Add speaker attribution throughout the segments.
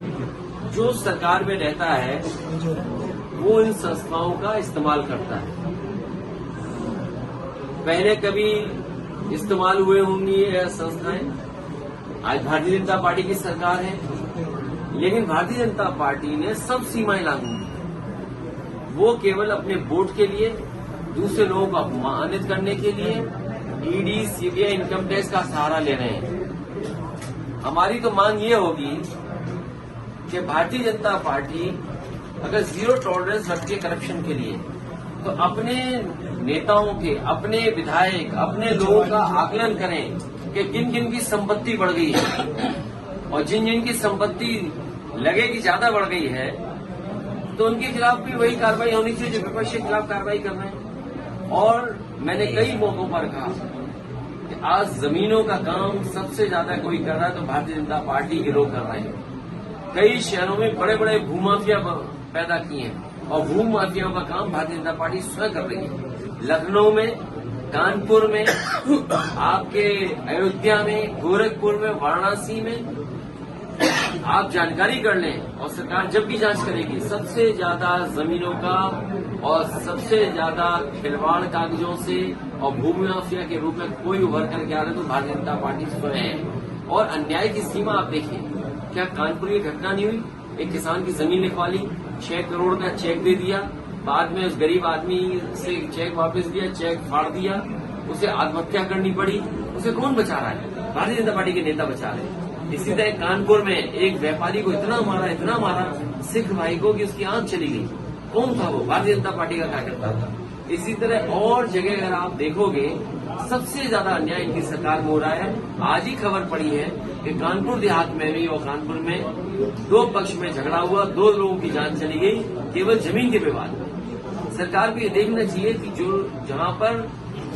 Speaker 1: जो सरकार में रहता है वो इन संस्थाओं का इस्तेमाल करता है। पहले कभी इस्तेमाल हुए होंगी ये संस्थाएं। आज भारतीय जनता पार्टी की सरकार है, लेकिन भारतीय जनता पार्टी ने सब सीमाएं लागू की। वो केवल अपने वोट के लिए, दूसरे लोगों को अपमानित करने के लिए ईडी, सीबीआई, इनकम टैक्स का सहारा ले रहे हैं। हमारी तो मांग ये होगी कि भारतीय जनता पार्टी अगर जीरो टॉलरेंस रखती है करप्शन के लिए, तो अपने नेताओं के, अपने विधायक, अपने लोगों का आकलन करें कि किन किन की संपत्ति बढ़ गई है, और जिन जिन की संपत्ति लगे कि ज्यादा बढ़ गई है तो उनके खिलाफ भी वही कार्रवाई होनी चाहिए जो विपक्ष के खिलाफ कार्रवाई कर रहे हैं। और मैंने कई मौकों पर कहा कि आज जमीनों का काम सबसे ज्यादा कोई कर रहा है तो भारतीय जनता पार्टी के लोग कर रहे हैं। कई शहरों में बड़े बड़े भूमाफिया पैदा किए हैं और भूमाफियाओं का काम भारतीय जनता पार्टी स्वयं कर रही है। लखनऊ में, कानपुर में, आपके अयोध्या में, गोरखपुर में, वाराणसी में आप जानकारी कर लें और सरकार जब भी जांच करेगी, सबसे ज्यादा जमीनों का और सबसे ज्यादा खिलवाड़ कागजों से और भूमि माफिया के रूप में कोई उभर करके आ रहा है तो भारतीय जनता पार्टी स्वयं है। और अन्याय की सीमा आप देखिए, क्या कानपुर की घटना नहीं हुई? एक किसान की जमीन लिखवा ली, 6 करोड़ का चेक दे दिया, बाद में उस गरीब आदमी से चेक वापस दिया, चेक फाड़ दिया, उसे आत्महत्या करनी पड़ी। उसे कौन बचा रहा है? भारतीय जनता पार्टी के नेता बचा रहे हैं। इसी तरह कानपुर में एक व्यापारी को इतना मारा सिख भाई को कि उसकी आंख चली गई। कौन था वो? भारतीय जनता पार्टी का कार्यकर्ता था। इसी तरह और जगह अगर आप देखोगे, सबसे ज्यादा अन्याय इनकी सरकार में हो रहा है। आज ही खबर पड़ी है कि कानपुर देहात में भी और कानपुर में 2 पक्ष में झगड़ा हुआ, 2 लोगों की जान चली गई केवल जमीन के विवाद में। सरकार को ये देखना चाहिए कि जो जहां पर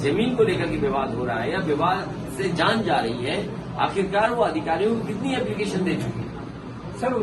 Speaker 1: जमीन को लेकर के विवाद हो रहा है या विवाद से जान जा रही है, आखिरकार वो अधिकारियों को कितनी एप्लीकेशन दे चुकी है।
Speaker 2: सर